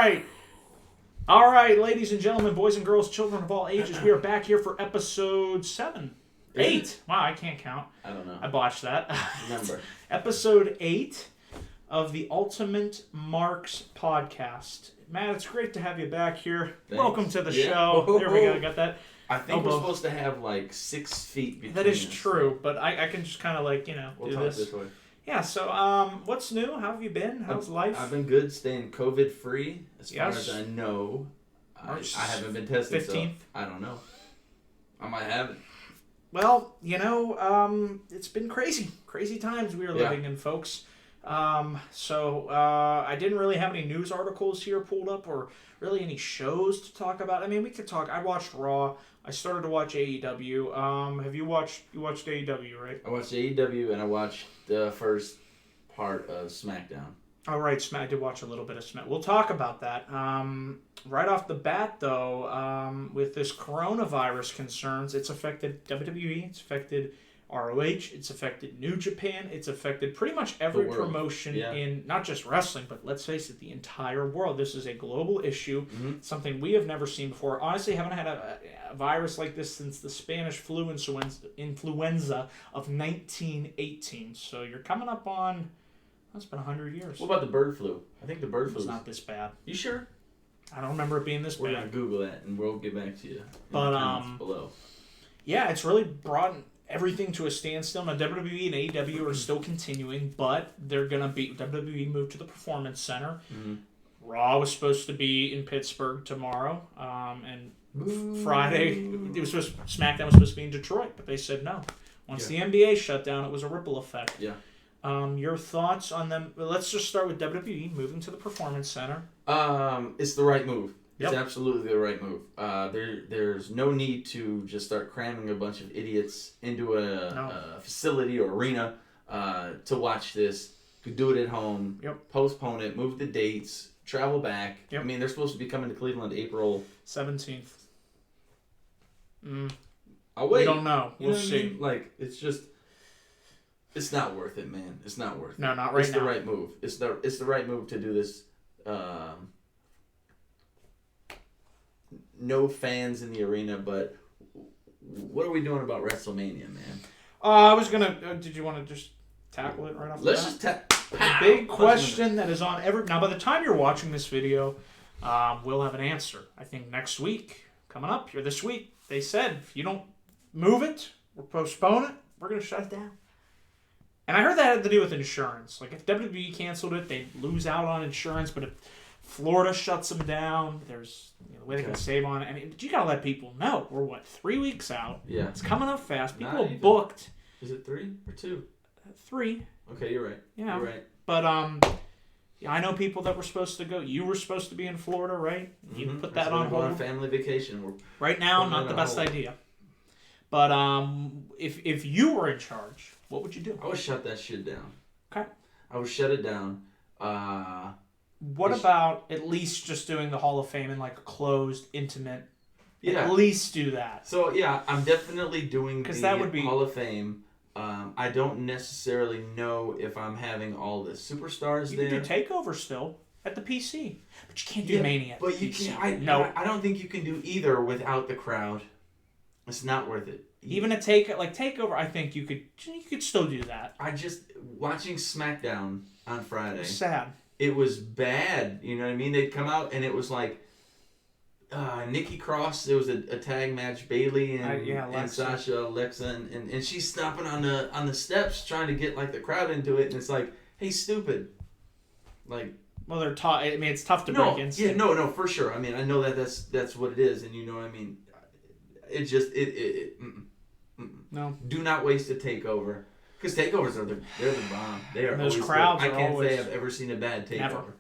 right. All right, ladies and gentlemen, boys and girls, children of all ages, we are back here for episode 7. 8. Wow, I can't count. I don't know. I botched that. Remember. Episode 8 of the Ultimate Marks podcast. Matt, it's great to have you back here. Thanks. Welcome to the show. There we go. Got that. I think we're supposed to have like 6 feet between That is us. true, but I can just kind of like, We'll do talk this. this way. Yeah, so what's new? How have you been? How's life? I've been good, staying COVID free as far Yes. as I know. I March haven't been tested, 15th? so I don't know. I might have it. Well, it's been crazy. Crazy times we are living in, folks. So I didn't really have any news articles here pulled up or really any shows to talk about. I mean, we could talk. I watched Raw. I started to watch AEW. Have you watched AEW, right? I watched AEW and I watched the first part of SmackDown. All right, I did watch a little bit of Smack. We'll talk about that. Right off the bat, though, with this coronavirus concerns, it's affected WWE, it's affected ROH, it's affected New Japan, it's affected pretty much every promotion in not just wrestling, but let's face it, the entire world. This is a global issue, something we have never seen before. Honestly, haven't had a virus like this since the Spanish flu influenza of 1918. So you're coming up on... That's been 100 years. What about the bird flu? I think the bird flu is not this bad. You sure? I don't remember it being this bad. We're gonna Google that and we'll get back to you. But the comments below. Yeah, it's really brought everything to a standstill. Now WWE and AEW are still continuing, but they're gonna be WWE moved to the Performance Center. Mm-hmm. Raw was supposed to be in Pittsburgh tomorrow, and Friday SmackDown was supposed to be in Detroit, but they said no. Once the NBA shut down, it was a ripple effect. Yeah. Your thoughts on them? Let's just start with WWE moving to the Performance Center. It's the right move. Yep. It's absolutely the right move. There's no need to just start cramming a bunch of idiots into a facility or arena to watch this. You could do it at home. Yep. Postpone it. Move the dates. Travel back. Yep. I mean, they're supposed to be coming to Cleveland April 17th. I'll wait. We don't know. We'll see. I mean? Like, it's just... It's not worth it, man. It's not worth it. No, not right now. It's the right move. It's the right move to do this. No fans in the arena, but what are we doing about WrestleMania, man? I was gonna. Did you want to just tackle it right off the bat? Let's just the big question that is on every. Now, by the time you're watching this video, we'll have an answer. I think next week, coming up here this week, they said if you don't move it or postpone it, we're gonna shut it down. And I heard that had to do with insurance. Like, if WWE canceled it, they'd lose out on insurance. But if Florida shuts them down, there's a way they can save on it. I mean, but you got to let people know. We're, 3 weeks out? Yeah. It's coming up fast. People are booked. Is it 3 or 2? 3. Okay, you're right. Yeah. You're right. But, I know people that were supposed to go. You were supposed to be in Florida, right? You put that on hold. On a family vacation. Right now, not the best idea. But if you were in charge... What would you do? I would shut that shit down. Okay. I would shut it down. What about at least just doing the Hall of Fame in like a closed, intimate? Yeah. At least do that. So yeah, I'm definitely doing the that would be... Hall of Fame. I don't necessarily know if I'm having all the superstars there. You can do Takeover still at the PC, but you can't do Mania. But you can't. I don't think you can do either without the crowd. It's not worth it. Even a Takeover, I think you could still do that. I just watching SmackDown on Friday. It was sad. It was bad. You know what I mean? They'd come out and it was like Nikki Cross. There was a tag match, Bayley and Sasha, Alexa, and she's stomping on the steps trying to get like the crowd into it, and it's like, hey, stupid. Like. Well, they're tough. I mean, it's tough to break in. Yeah, no, for sure. I mean, I know that's what it is, and you know what I mean. It just no. Do not waste a takeover, because takeovers they're the bomb. They are. Those always crowds good. are I can't always... say I've ever seen a bad takeover. Never.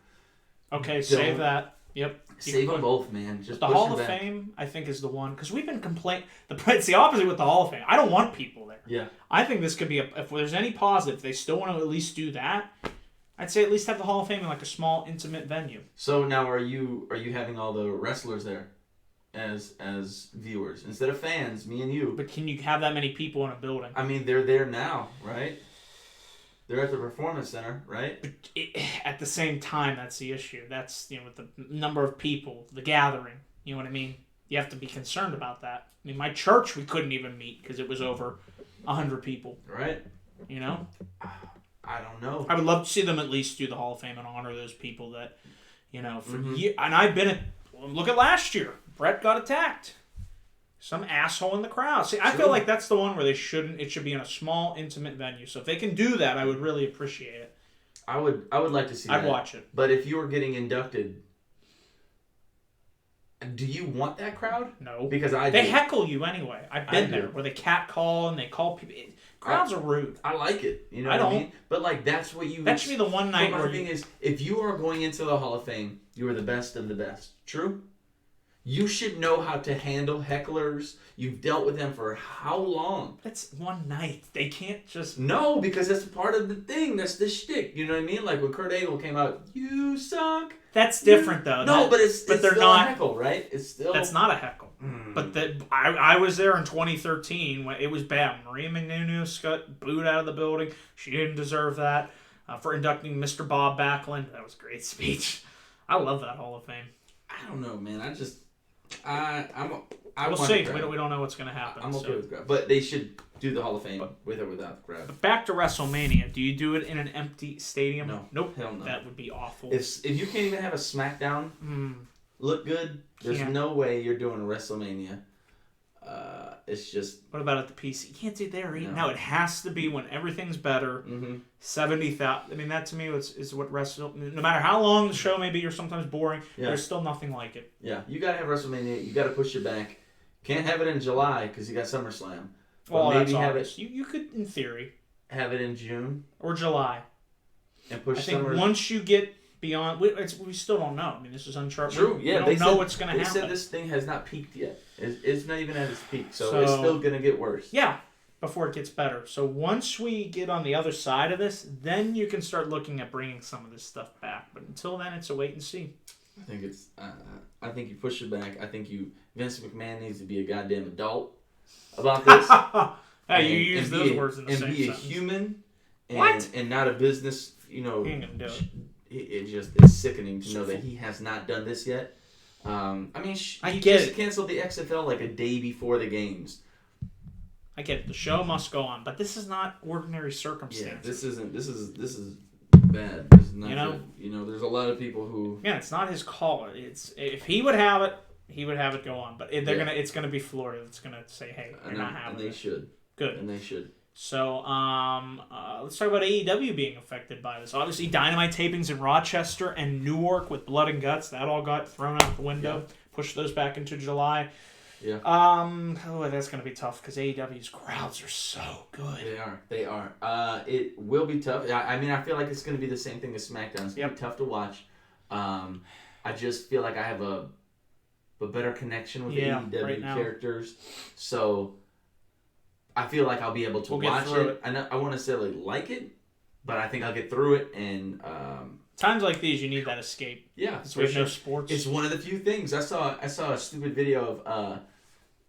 Okay, save that. Yep. Save them both, man. Just the Hall of Fame, I think, is the one because we've been complaining. It's the opposite with the Hall of Fame. I don't want people there. Yeah. I think this could be if there's any positive, if they still want to at least do that. I'd say at least have the Hall of Fame in like a small, intimate venue. So now, are you having all the wrestlers there? As viewers instead of fans, me and you. But can you have that many people in a building? I mean, they're there now, right? They're at the Performance Center, right? But at the same time, that's the issue. That's, with the number of people, the gathering. You know what I mean? You have to be concerned about that. I mean, my church, we couldn't even meet because it was over 100 people. Right. I don't know. I would love to see them at least do the Hall of Fame and honor those people that, for years. And I've been look at last year. Brett got attacked. Some asshole in the crowd. See, I feel like that's the one where it should be in a small, intimate venue. So if they can do that, I would really appreciate it. I would like to see that. I'd watch it. But if you were getting inducted, do you want that crowd? No. Because they heckle you anyway. I've been there where they catcall and they call people. Crowds are rude. I like it. You know I what don't. I mean? But that's what you... That should be the one night where... The thing is, if you are going into the Hall of Fame, you are the best of the best. True? You should know how to handle hecklers. You've dealt with them for how long? That's one night. They can't just... No, because that's part of the thing. That's the shtick. You know what I mean? Like when Kurt Angle came out, you suck. That's different though. No, but it's they're still not a heckle, right? It's still... That's not a heckle. But I was there in 2013 when it was bad. Maria Menounos got booed out of the building. She didn't deserve that for inducting Mr. Bob Backlund. That was a great speech. I love that Hall of Fame. I don't know, man. We'll see. We don't know what's going to happen. I'm okay with the crowd. But they should do the Hall of Fame with or without the crowd. But back to WrestleMania. Do you do it in an empty stadium? No. Nope. Hell no. That would be awful. If you can't even have a SmackDown look good, there's no way you're doing a WrestleMania. It's just... What about at the PC? You can't do it there. No, it has to be when everything's better. 70,000. I mean, that to me is what WrestleMania... No matter how long the show may be or sometimes boring, there's still nothing like it. Yeah, you got to have WrestleMania. You got to push it back. Can't have it in July because you got SummerSlam. Well, maybe have it. You could, in theory, have it in June or July, and push. I think once you get beyond, we still don't know. I mean, this is uncharted. True. Yeah, we don't know what's going to happen. They said this thing has not peaked yet. It's not even at its peak, so it's still going to get worse. Yeah, before it gets better. So once we get on the other side of this, then you can start looking at bringing some of this stuff back. But until then, it's a wait and see. I think it's. I think you push it back. I think Vince McMahon needs to be a goddamn adult about this. Hey, you use those words in the same sentence. And be a human. What? And not a business. You know. He ain't gonna do it. It's sickening to know that he has not done this yet. I mean, he just canceled the XFL like a day before the games. I get it. The show must go on, but this is not ordinary circumstances. Yeah, this isn't. This is bad. This is not good. You know, there's a lot of people who. Yeah, it's not his call. It's if he would have it, he would have it go on. But it's gonna be Florida that's gonna say, hey, you're not having it. And they should. Good. And they should. So, let's talk about AEW being affected by this. Obviously, Dynamite tapings in Rochester and Newark with Blood and Guts, that all got thrown out the window. Yeah. Pushed those back into July. Yeah. That's going to be tough because AEW's crowds are so good. They are. It will be tough. I mean, I feel like it's going to be the same thing as SmackDown. It's going to be tough to watch. I just feel like I have a better connection with AEW characters. So... I feel like I'll be able to watch it. I won't necessarily like it, but I think I'll get through it. And times like these, you need that escape. Yeah, because we have no sports. It's one of the few things I saw a stupid video of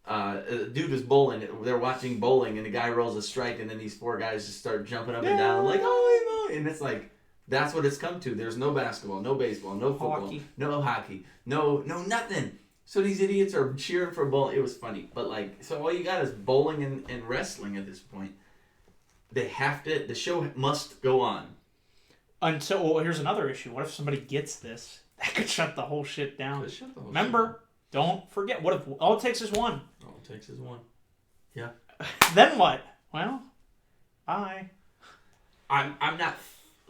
a dude was bowling. They're watching bowling, and the guy rolls a strike, and then these four guys just start jumping up and down, like and it's like that's what it's come to. There's no basketball, no baseball, no football, no hockey, no nothing. So these idiots are cheering for bowling. It was funny. But, so all you got is bowling and wrestling at this point. They have to... The show must go on. Here's another issue. What if somebody gets this? That could shut the whole shit down. Remember, don't forget. What if all it takes is one? All it takes is one. Yeah. Then what? Well, bye. I'm not,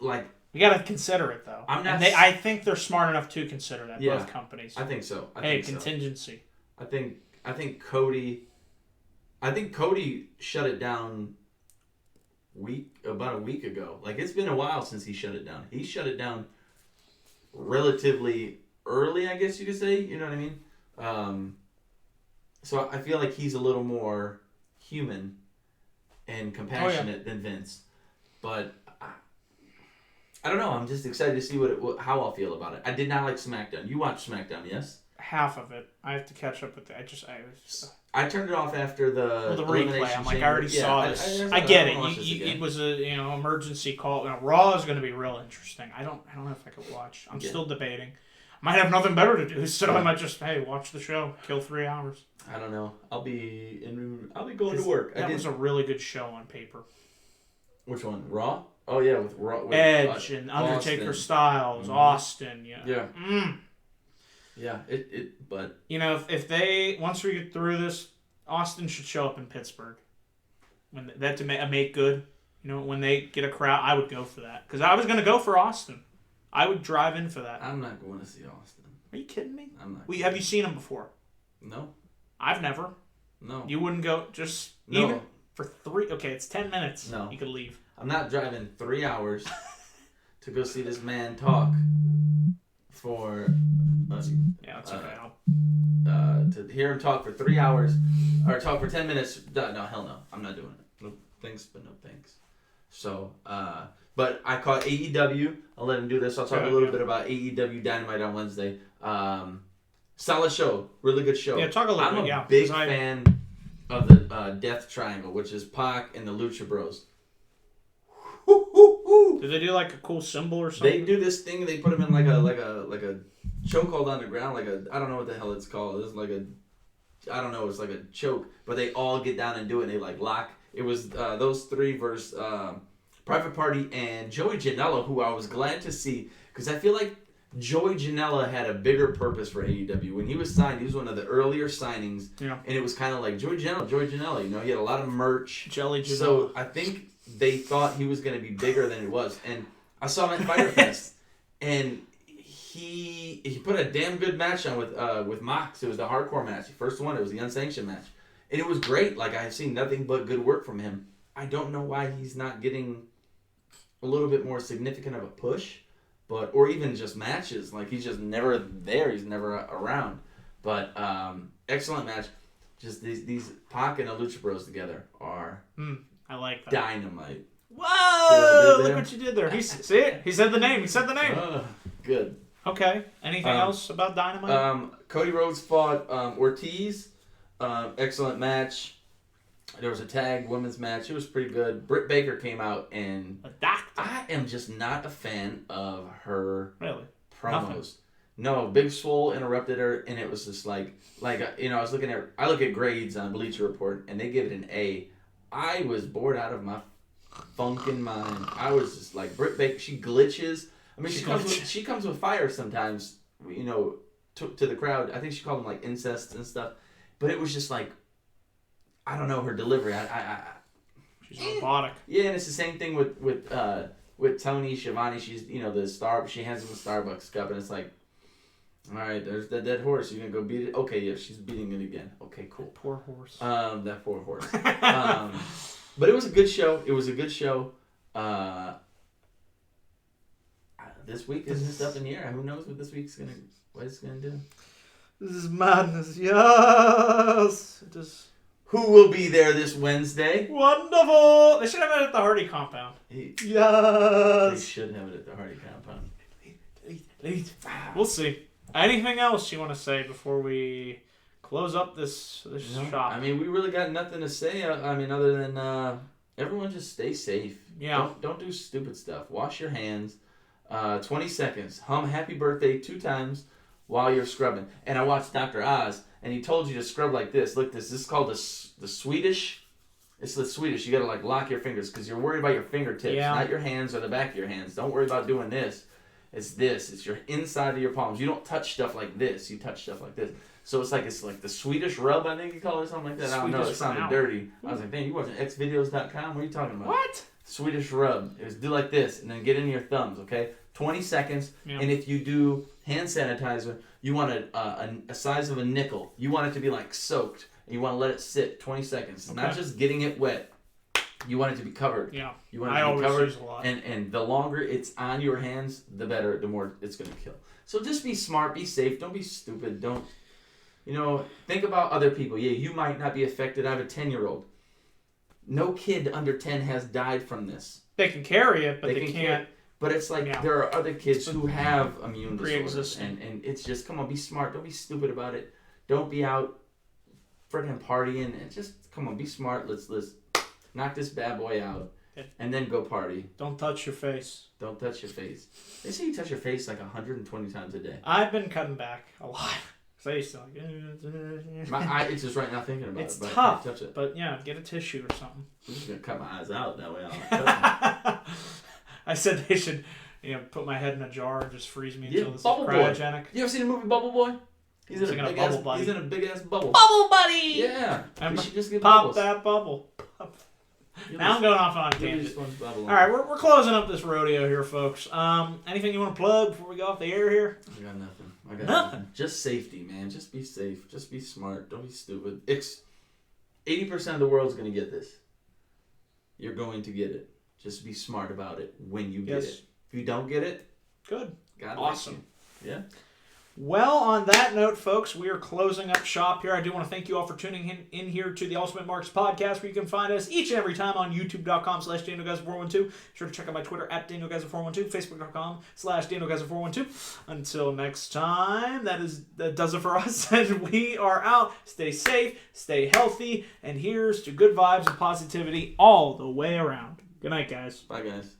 We got to consider it, though. I think they're smart enough to consider that, both companies. I think so. Contingency. I think Cody shut it down about a week ago. It's been a while since he shut it down. He shut it down relatively early, I guess you could say. You know what I mean? So I feel like he's a little more human and compassionate than Vince. But... I don't know. I'm just excited to see how I'll feel about it. I did not like SmackDown. You watched SmackDown, yes? half of it. I have to catch up with it. I turned it off after the replay. I'm like, I already saw this. I get it. It was a emergency call. Now, Raw is going to be real interesting. I don't know if I could watch. I'm still debating. Might have nothing better to do, so I might just watch the show, kill 3 hours. I don't know. I'll be going to work. That was a really good show on paper. Which one? Raw? Oh yeah, with Raw. With Edge and Undertaker Austin. Styles, Austin. Yeah. Yeah. But if they once we get through this, Austin should show up in Pittsburgh. When that to make good. When they get a crowd, I would go for that because I was gonna go for Austin. I would drive in for that. I'm not going to see Austin. Are you kidding me? I'm not. Have you seen him before? No. I've never. No. You wouldn't go even for 3. Okay, it's 10 minutes. No. You could leave. I'm not driving 3 hours to go see this man talk for. Yeah, that's okay. To hear him talk for 3 hours or talk for 10 minutes. No, hell no. I'm not doing it. No thanks, but no thanks. So, but I caught AEW. I'll let him do this. I'll talk a little bit about AEW Dynamite on Wednesday. Solid show. Really good show. Yeah, talk a little bit. I'm a big fan of the Death Triangle, which is Pac and the Lucha Bros. Do they do like a cool symbol or something? They do this thing. They put them in like a chokehold on the ground. I don't know what the hell it's called. It's I don't know. It's like a choke. But they all get down and do it. And they lock. It was those 3 versus Private Party and Joey Janela, who I was glad to see because I feel like Joey Janela had a bigger purpose for AEW. When he was signed, he was one of the earlier signings. Yeah. And it was kind of like Joey Janela. He had a lot of merch. Jelly Janela. So I think they thought he was going to be bigger than he was. And I saw him at Fyter Fest. And he put a damn good match on with Mox. It was the hardcore match. The first one. It was the unsanctioned match. And it was great. I've seen nothing but good work from him. I don't know why he's not getting a little bit more significant of a push. Or even just matches. He's just never there. He's never around. But excellent match. Just these Pac and the Lucha Bros together are I like that. Dynamite. Whoa! Look what you did there. See it? He said the name. Good. Okay. Anything else about Dynamite? Cody Rhodes fought Ortiz. Excellent match. There was a tag women's match. It was pretty good. Britt Baker came out and I am just not a fan of her promos. Nothing. No, Big Swole interrupted her and it was just I look at grades on Bleacher Report and they give it an A. I was bored out of my funkin' mind. I was just like Britt Baker. She glitches. I mean, she comes with fire sometimes. To the crowd. I think she called them incest and stuff. But it was just I don't know her delivery. She's robotic. Yeah, and it's the same thing with Tony Schiavone. She's the star. She hands him a Starbucks cup, and it's all right. There's that dead horse. You're gonna go beat it. Okay, yeah, she's beating it again. Okay, cool. Poor horse. That poor horse. But it was a good show. This week is just up in the air. Who knows what this week's what it's gonna do? This is madness. Yes. Who will be there this Wednesday? Wonderful! They should have it at the Hardy compound. Yes! They should have it at the Hardy compound. We'll see. Anything else you want to say before we close up this shop? I mean, we really got nothing to say. Other than everyone just stay safe. Yeah. Don't do stupid stuff. Wash your hands. 20 seconds. Hum happy birthday 2 times while you're scrubbing. And I watched Dr. Oz. And he told you to scrub like this. Look, this is called the Swedish. It's the Swedish. You got to lock your fingers because you're worried about your fingertips, not your hands or the back of your hands. Don't worry about doing this. It's this. It's your inside of your palms. You don't touch stuff like this. You touch stuff like this. So it's like the Swedish rub, I think you call it, something like that. I don't know. It sounded dirty. I was like, dang, you watching xvideos.com? What are you talking about? What? Swedish rub. It was do like this and then get in your thumbs, okay? 20 seconds. Yeah. And if you do hand sanitizer, you want a size of a nickel. You want it to be soaked. And you want to let it sit 20 seconds. Okay. Not just getting it wet. You want it to be covered. Yeah. You want it to be covered. Use a lot. And the longer it's on your hands, the better, the more it's going to kill. So just be smart, be safe. Don't be stupid. Don't, think about other people. Yeah, you might not be affected. I have a 10-year-old. No kid under 10 has died from this. They can carry it, but they can't. But it's like there are other kids who have immune disorders, and it's just, come on, be smart. Don't be stupid about it. Don't be out freaking partying, and just come on, be smart. Let's knock this bad boy out, and then go party. Don't touch your face. Don't touch your face. They say you touch your face like 120 times a day. I've been cutting back a lot. Cause I used to like. My eye itches right now thinking about it's it. It's tough, I can't touch it. But yeah, get a tissue or something. I'm just gonna cut my eyes out that way. I I said they should, put my head in a jar and just freeze me until this is Bubble cryogenic. Boy. You ever seen the movie Bubble Boy? He's in a big ass bubble. Bubble buddy. Yeah. We should just get pop bubbles. that bubble. Now I'm going off on a tangent. All right, we're closing up this rodeo here, folks. Anything you want to plug before we go off the air here? I got nothing. Just safety, man. Just be safe. Just be smart. Don't be stupid. 80% of the world's going to get this. You're going to get it. Just be smart about it when you get it. If you don't get it, good. God awesome. Yeah. Well, on that note, folks, we are closing up shop here. I do want to thank you all for tuning in here to the Ultimate Marks Podcast, where you can find us each and every time on youtube.com/DanielGeyser412. Sure to check out my Twitter @DanielGeyser412, Facebook.com/DanielGeyser412. Until next time, that does it for us, and we are out. Stay safe, stay healthy, and here's to good vibes and positivity all the way around. Good night, guys. Bye, guys.